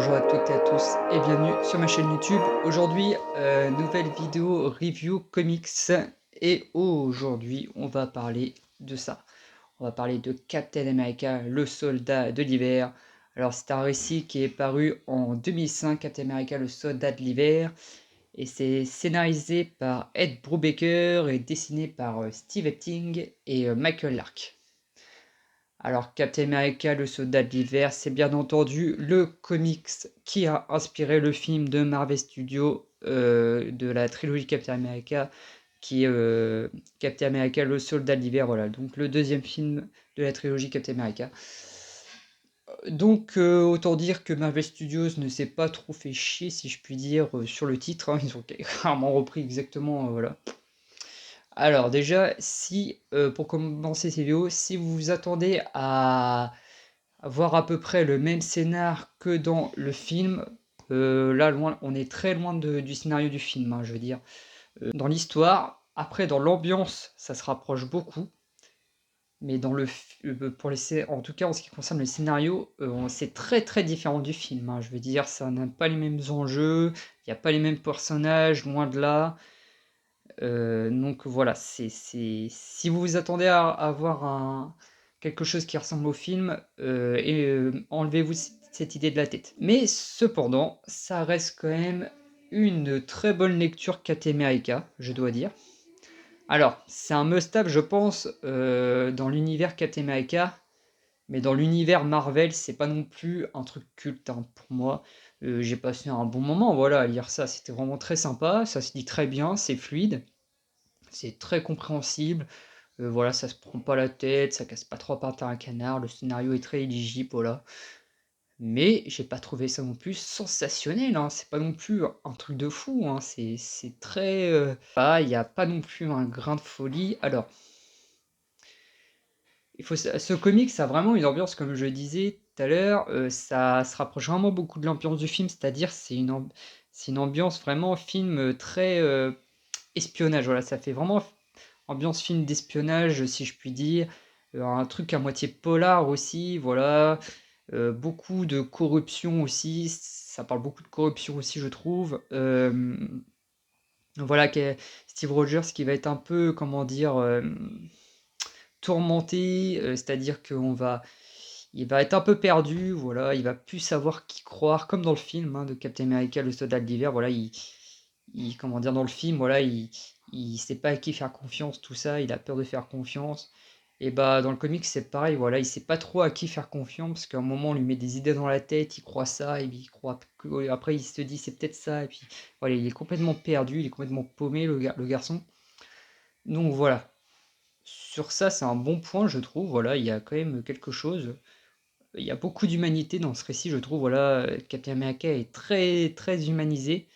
Bonjour à toutes et à tous et bienvenue sur ma chaîne YouTube. Aujourd'hui, nouvelle vidéo review comics et aujourd'hui on va parler de ça. On va parler de Captain America, le soldat de l'hiver. Alors c'est un récit qui est paru en 2005, Captain America, le soldat de l'hiver, et c'est scénarisé par Ed Brubaker et dessiné par Steve Epting et Michael Lark. Alors, Captain America, le soldat de l'hiver, c'est bien entendu le comics qui a inspiré le film de Marvel Studios de la trilogie Captain America, qui est Captain America, le soldat de l'hiver, voilà, donc le deuxième film de la trilogie Captain America. Donc, autant dire que Marvel Studios ne s'est pas trop fait chier, si je puis dire, sur le titre, hein. Ils ont carrément repris exactement, voilà. Alors déjà, si, pour commencer ces vidéos, si vous vous attendez à voir à peu près le même scénar que dans le film, là loin, on est très loin du scénario du film, hein, je veux dire. Dans l'histoire, après dans l'ambiance, ça se rapproche beaucoup, mais dans en tout cas en ce qui concerne le scénario, c'est très très différent du film, hein, je veux dire, ça n'a pas les mêmes enjeux, il y a pas les mêmes personnages, loin de là. Donc voilà, si vous vous attendez à avoir quelque chose qui ressemble au film, enlevez-vous cette idée de la tête. Mais cependant, ça reste quand même une très bonne lecture Captain America, je dois dire. Alors, c'est un must-have, je pense, dans l'univers Captain America, mais dans l'univers Marvel, c'est pas non plus un truc culte, hein, pour moi. J'ai passé un bon moment, voilà, à lire ça, c'était vraiment très sympa, ça se lit très bien, c'est fluide. C'est très compréhensible, voilà, ça se prend pas la tête, ça casse pas trois pattes à un canard, le scénario est très éligible, voilà. Mais j'ai pas trouvé ça non plus sensationnel, hein, c'est pas non plus un truc de fou, hein, c'est très, il y a pas non plus un grain de folie. Alors, ce comics a vraiment une ambiance, comme je le disais tout à l'heure, ça se rapproche vraiment beaucoup de l'ambiance du film, c'est-à-dire c'est une ambiance vraiment film, très, espionnage, voilà, ça fait vraiment ambiance film d'espionnage, si je puis dire, un truc à moitié polar aussi, voilà, beaucoup de corruption aussi, ça parle beaucoup de corruption aussi, je trouve, voilà, Steve Rogers qui va être un peu, comment dire, tourmenté, c'est-à-dire il va être un peu perdu, voilà, il va plus savoir qui croire, comme dans le film, hein, de Captain America, le soldat de l'hiver, voilà, comment dire, dans le film, voilà, il sait pas à qui faire confiance, tout ça, il a peur de faire confiance. Et bah, dans le comic, c'est pareil, voilà, il sait pas trop à qui faire confiance, parce qu'à un moment, on lui met des idées dans la tête, il croit ça, et puis il croit que, après, il se dit c'est peut-être ça, et puis voilà, il est complètement perdu, il est complètement paumé, le garçon. Donc voilà, sur ça, c'est un bon point, je trouve, voilà, il y a quand même quelque chose. Il y a beaucoup d'humanité dans ce récit, je trouve, voilà, Captain America est très, très humanisé.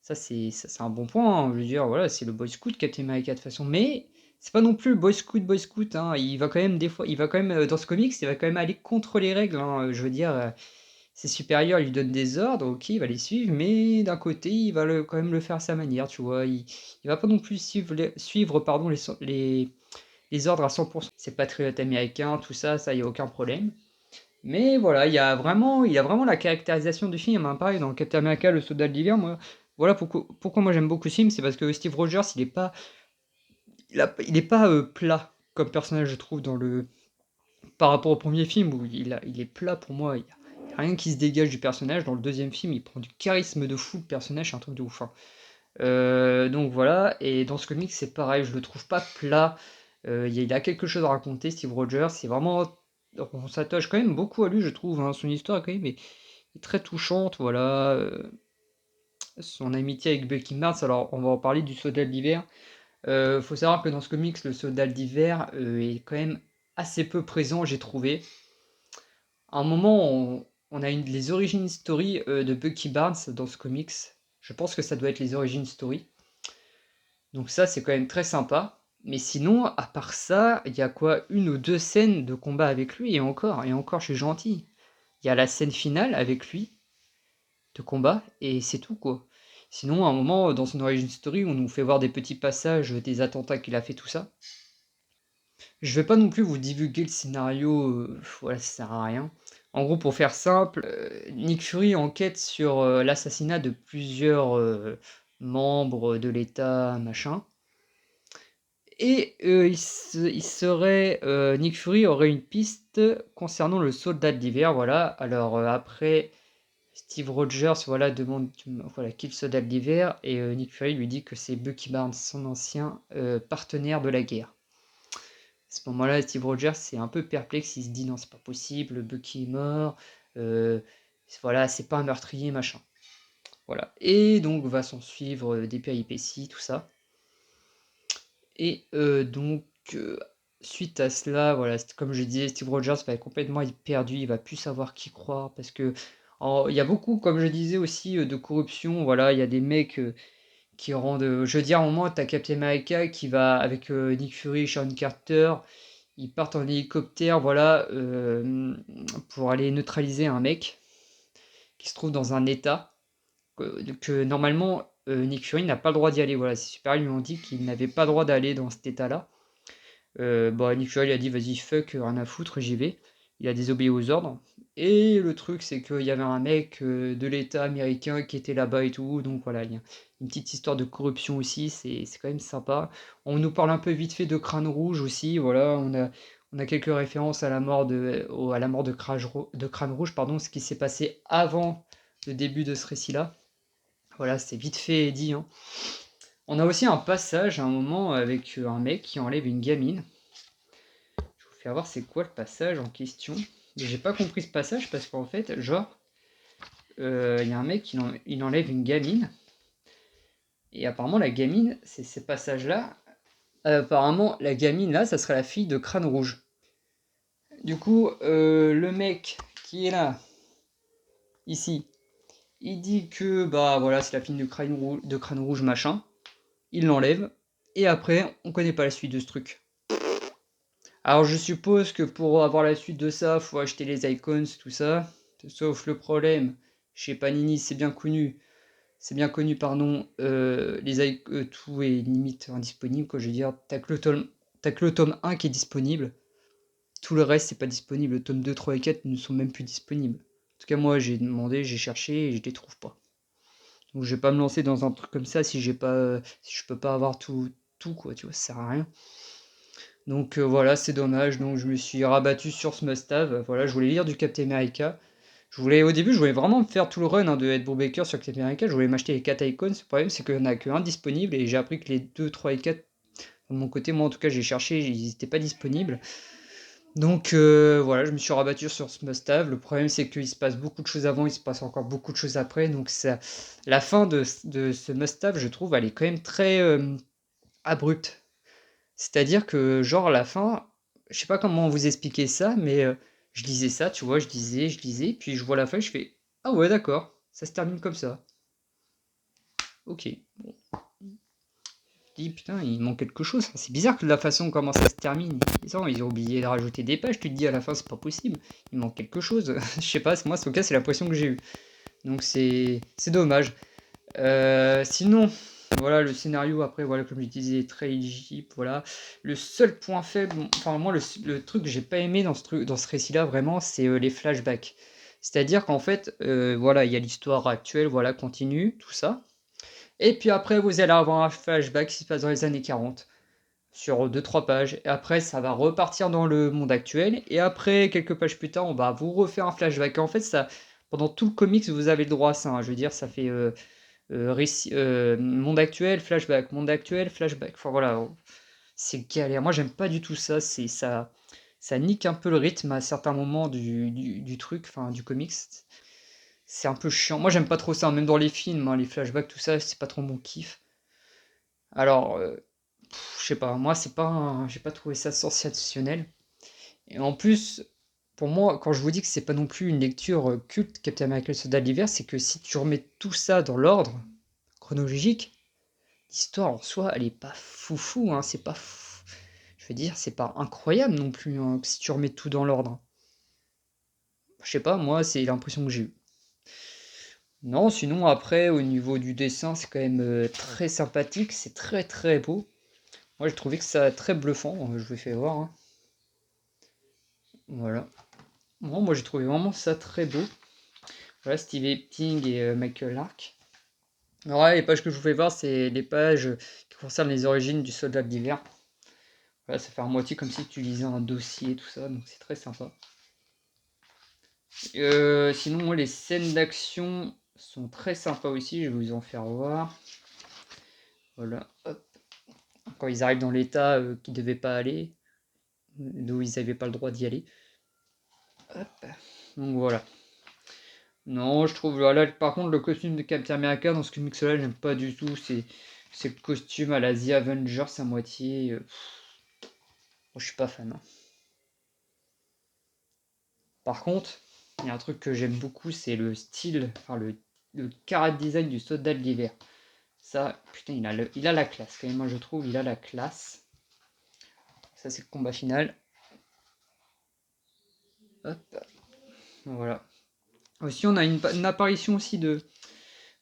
Ça, c'est un bon point, hein. Je veux dire, voilà, c'est le boy scout Captain America de toute façon, mais c'est pas non plus le boy scout, hein. Il va quand même des fois, il va quand même dans ce comics, il va quand même aller contre les règles, hein. Je veux dire, ses supérieurs lui donnent des ordres, ok, il va les suivre, mais d'un côté, il va quand même le faire à sa manière, tu vois. Il va pas non plus suivre pardon, les ordres à 100%. C'est patriote américain, tout ça, ça y a aucun problème. Mais voilà, il y a vraiment la caractérisation du film, hein. Pareil, dans Captain America, le soldat de l'hiver, moi, voilà pourquoi moi j'aime beaucoup ce film, c'est parce que Steve Rogers, il est pas plat comme personnage, je trouve, par rapport au premier film où il est plat pour moi. Il y a rien qui se dégage du personnage. Dans le deuxième film, il prend du charisme de fou, le personnage, c'est un truc de ouf, hein. Donc voilà, et dans ce comic, c'est pareil, je le trouve pas plat. Il a quelque chose à raconter, Steve Rogers. C'est vraiment, on s'attache quand même beaucoup à lui, je trouve, hein. Son histoire quand même est très touchante, voilà. Son amitié avec Bucky Barnes, alors on va en parler du soldat d'hiver. Faut savoir que dans ce comics, le soldat d'hiver est quand même assez peu présent, j'ai trouvé. À un moment, on a les origin story de Bucky Barnes dans ce comics. Je pense que ça doit être les origin story. Donc ça, c'est quand même très sympa. Mais sinon, à part ça, il y a quoi? Une ou deux scènes de combat avec lui, et encore, je suis gentil. Il y a la scène finale avec lui, de combat, et c'est tout, quoi. Sinon, à un moment, dans son origin story, on nous fait voir des petits passages des attentats qu'il a fait, tout ça. Je vais pas non plus vous divulguer le scénario, voilà, ça sert à rien. En gros, pour faire simple, Nick Fury enquête sur l'assassinat de plusieurs membres de l'État, machin. Et Nick Fury aurait une piste concernant le soldat de l'hiver, voilà. Alors après, Steve Rogers, voilà, demande, voilà, qui est le soldat de l'hiver, et Nick Fury lui dit que c'est Bucky Barnes, son ancien partenaire de la guerre. À ce moment-là, Steve Rogers c'est un peu perplexe, il se dit non, c'est pas possible, Bucky est mort, voilà, c'est pas un meurtrier, machin. Voilà. Et donc va s'en suivre des péripéties, tout ça. Et donc, suite à cela, voilà, comme je disais, Steve Rogers va être complètement perdu, il va plus savoir qui croire, parce que il y a beaucoup, comme je disais aussi, de corruption. Voilà, il y a des mecs qui rendent. Je veux dire, à un moment, t'as Captain America qui va avec Nick Fury, Sharon Carter, ils partent en hélicoptère, voilà, pour aller neutraliser un mec qui se trouve dans un état que normalement Nick Fury n'a pas le droit d'y aller. Voilà, ses supérieurs lui ont dit qu'il n'avait pas le droit d'aller dans cet état-là. Nick Fury a dit vas-y fuck, rien à foutre, j'y vais. Il a désobéi aux ordres. Et le truc c'est qu'il y avait un mec de l'État américain qui était là-bas et tout, donc voilà, il y a une petite histoire de corruption aussi, c'est quand même sympa. On nous parle un peu vite fait de Crâne Rouge aussi, voilà, on a quelques références à la mort de Crâne Rouge, pardon, ce qui s'est passé avant le début de ce récit-là. Voilà, c'est vite fait dit, hein. On a aussi un passage à un moment avec un mec qui enlève une gamine. Je vous fais voir c'est quoi le passage en question. Mais j'ai pas compris ce passage parce qu'en fait, genre, il y a un mec il enlève une gamine. Et apparemment, la gamine, c'est ces passages-là. Apparemment, la gamine là, ça serait la fille de Crâne Rouge. Du coup, le mec qui est là, ici, il dit que bah voilà, c'est la fille de Crâne Rouge, machin. Il l'enlève. Et après, on connaît pas la suite de ce truc. Alors je suppose que pour avoir la suite de ça, faut acheter les icons, tout ça. Sauf le problème, chez Panini, c'est bien connu, pardon, tout est limite indisponible, quoi. Je veux dire, t'as que le tome 1 qui est disponible. Tout le reste, c'est pas disponible. Le tome 2, 3 et 4 ne sont même plus disponibles. En tout cas, moi, j'ai demandé, j'ai cherché et je les trouve pas. Donc je vais pas me lancer dans un truc comme ça si je peux pas avoir tout quoi, tu vois, ça sert à rien. Donc voilà, c'est dommage. Donc je me suis rabattu sur ce must-have. Voilà, je voulais lire du Captain America. Au début, je voulais vraiment me faire tout le run de Ed Brubaker sur Captain America. Je voulais m'acheter les 4 icons. Le problème, c'est qu'il n'y en a qu'un disponible et j'ai appris que les 2, 3 et 4, de mon côté, moi en tout cas, j'ai cherché, ils n'étaient pas disponibles. Donc voilà, je me suis rabattu sur ce must-have. Le problème, c'est qu'il se passe beaucoup de choses avant, il se passe encore beaucoup de choses après. Donc la fin de ce must-have, je trouve, elle est quand même très abrupte. C'est-à-dire que, genre, à la fin, je sais pas comment vous expliquer ça, mais je lisais ça, tu vois, je lisais, puis je vois la fin, je fais ah ouais, d'accord, ça se termine comme ça. Ok. Bon. Je dis putain, il manque quelque chose. C'est bizarre que la façon comment ça se termine. Ils ont oublié de rajouter des pages, tu te dis à la fin, c'est pas possible, il manque quelque chose. Je sais pas, moi, en tout cas, c'est l'impression que j'ai eue. Donc c'est dommage. Sinon, voilà, le scénario, après, voilà, comme je disais, est très éligible, voilà. Le seul point faible, enfin, moi, le truc que j'ai pas aimé dans ce récit-là, vraiment, c'est les flashbacks. C'est-à-dire qu'en fait, voilà, il y a l'histoire actuelle, voilà, continue, tout ça. Et puis après, vous allez avoir un flashback qui se passe dans les années 40, sur deux trois pages. Et après, ça va repartir dans le monde actuel. Et après, quelques pages plus tard, on va vous refaire un flashback. Et en fait, ça, pendant tout le comics, vous avez le droit à ça, hein. Je veux dire, ça fait monde actuel, flashback, monde actuel, flashback. Enfin voilà, c'est galère. Moi, j'aime pas du tout ça. Ça nique un peu le rythme à certains moments du truc, enfin du comics. C'est un peu chiant. Moi, j'aime pas trop ça. Même dans les films, hein, les flashbacks, tout ça, c'est pas trop mon kiff. Alors, je sais pas. Moi, j'ai pas trouvé ça sensationnel. Et en plus, pour moi, quand je vous dis que c'est pas non plus une lecture culte, Captain America le Soldat de l'hiver, c'est que si tu remets tout ça dans l'ordre chronologique, l'histoire en soi, elle est pas foufou, hein, c'est pas je veux dire, c'est pas incroyable non plus, hein, si tu remets tout dans l'ordre. Je sais pas, moi, c'est l'impression que j'ai eue. Non, sinon après, au niveau du dessin, c'est quand même très sympathique, c'est très très beau. Moi, j'ai trouvé que ça très bluffant, je vous fais voir, hein. Voilà. Moi j'ai trouvé vraiment ça très beau. Voilà, Steve Epting et Michael Lark. Alors là, les pages que je vous fais voir, c'est les pages qui concernent les origines du soldat de l'hiver. Voilà, ça fait à moitié comme si tu lisais un dossier, tout ça, donc c'est très sympa. Sinon, moi, les scènes d'action sont très sympas aussi, je vais vous en faire voir. Voilà, hop. Quand ils arrivent dans l'état qu'ils ne devaient pas aller, d'où ils n'avaient pas le droit d'y aller. Hop. Donc voilà. Non, je trouve, voilà, par contre, le costume de Captain America dans ce comics-là, j'aime pas du tout. C'est le costume à la The Avengers à moitié. Moi, je suis pas fan, hein. Par contre, il y a un truc que j'aime beaucoup, c'est le style, enfin le character design du soldat de l'hiver. Ça, putain, il a la classe quand même, moi je trouve, il a la classe. Ça, c'est le combat final. Hop, voilà. Aussi, on a une apparition aussi de...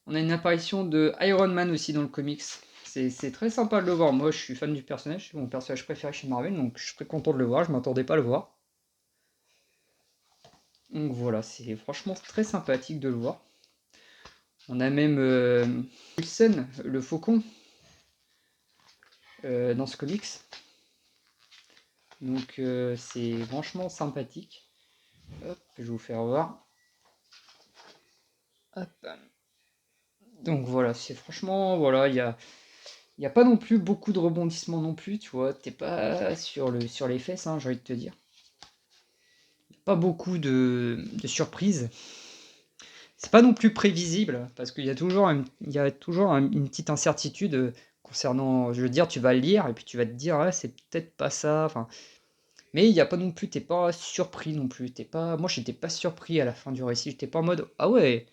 On a une apparition de Iron Man aussi dans le comics. C'est très sympa de le voir. Moi, je suis fan du personnage, c'est mon personnage préféré chez Marvel, donc je suis très content de le voir. Je m'attendais pas à le voir. Donc voilà, c'est franchement très sympathique de le voir. On a même Wilson, le faucon, dans ce comics. Donc c'est franchement sympathique. Hop, je vais vous faire voir. Hop. Donc voilà, c'est franchement, voilà, y a pas non plus beaucoup de rebondissements non plus, tu vois. T'es pas sur les fesses, hein, j'ai envie de te dire. Pas beaucoup de surprises. C'est pas non plus prévisible, parce qu'il y a toujours, une petite incertitude concernant, je veux dire, tu vas le lire, et puis tu vas te dire, ouais, c'est peut-être pas ça, enfin... Mais il n'y a pas non plus, t'es pas surpris non plus, moi j'étais pas surpris à la fin du récit, j'étais pas en mode, ah ouais,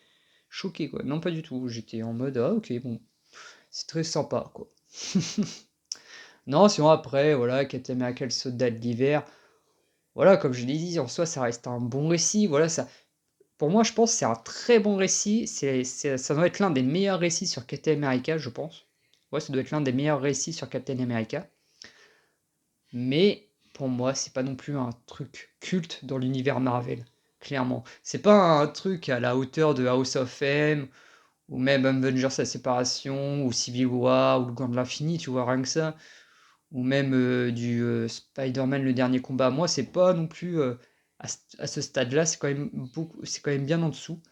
choqué quoi, non pas du tout, j'étais en mode, ah ok, bon, c'est très sympa quoi. Non, sinon après, voilà, Captain America, le soldat de l'hiver, voilà, comme je l'ai dit, en soi ça reste un bon récit, voilà, ça, pour moi je pense que c'est un très bon récit, ça doit être l'un des meilleurs récits sur Captain America, je pense. Ouais, ça doit être l'un des meilleurs récits sur Captain America. Mais pour moi, c'est pas non plus un truc culte dans l'univers Marvel, clairement. C'est pas un truc à la hauteur de House of M, ou même Avengers la séparation, ou Civil War, ou le Gant de l'Infini, tu vois, rien que ça. Ou même du Spider-Man le dernier combat. Moi, c'est pas non plus à ce stade-là, c'est quand même bien en dessous.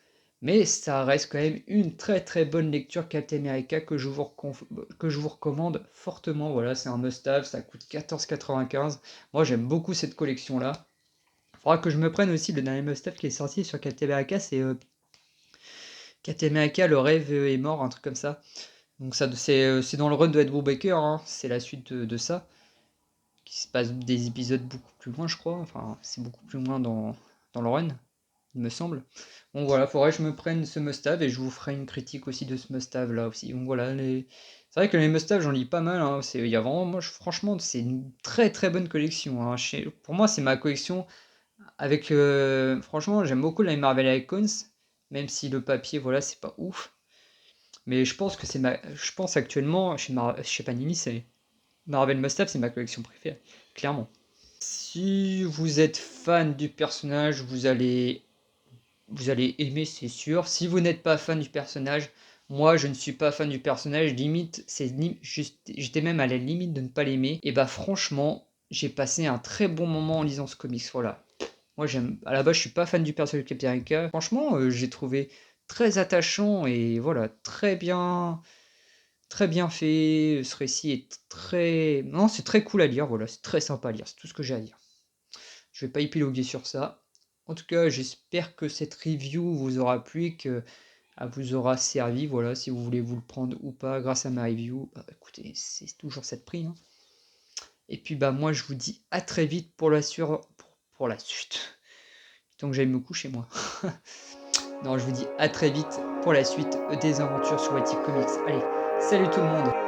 Mais ça reste quand même une très très bonne lecture Captain America que je vous recommande fortement. Voilà, c'est un must-have, ça coûte 14,95. Moi j'aime beaucoup cette collection-là. Il faudra que je me prenne aussi le dernier must-have qui est sorti sur Captain America, c'est Captain America, le rêve est mort, un truc comme ça. Donc ça c'est dans le run de Ed Brubaker, hein. C'est la suite de ça, qui se passe des épisodes beaucoup plus loin je crois. Enfin c'est beaucoup plus loin dans le run, il me semble. Bon voilà, faudrait que je me prenne ce must-have et je vous ferai une critique aussi de ce must-have là aussi. Donc voilà, c'est vrai que les must-have j'en lis pas mal, hein. Il y a vraiment, moi franchement c'est une très très bonne collection, hein. Pour moi c'est ma collection avec, franchement j'aime beaucoup les Marvel Icons, même si le papier voilà c'est pas ouf. Mais je pense actuellement chez Panini c'est Marvel Must-have, c'est ma collection préférée, clairement. Si vous êtes fan du personnage, vous allez aimer, c'est sûr. Si vous n'êtes pas fan du personnage, moi je ne suis pas fan du personnage, limite, j'étais même à la limite de ne pas l'aimer. Et bah franchement, j'ai passé un très bon moment en lisant ce comics, voilà. Moi à la base je suis pas fan du personnage de Captain America. Franchement, j'ai trouvé très attachant et voilà, très bien fait. Ce récit est très, non, c'est très cool à lire, voilà, c'est très sympa à lire, c'est tout ce que j'ai à dire. Je vais pas épiloguer sur ça. En tout cas, j'espère que cette review vous aura plu et que elle vous aura servi. Voilà, si vous voulez vous le prendre ou pas grâce à ma review, bah, écoutez, c'est toujours cette prix, hein. Et puis bah moi je vous dis à très vite pour la suite. Tant que j'aille me coucher moi. Non, je vous dis à très vite pour la suite des aventures sur Whitey Comics. Allez, salut tout le monde.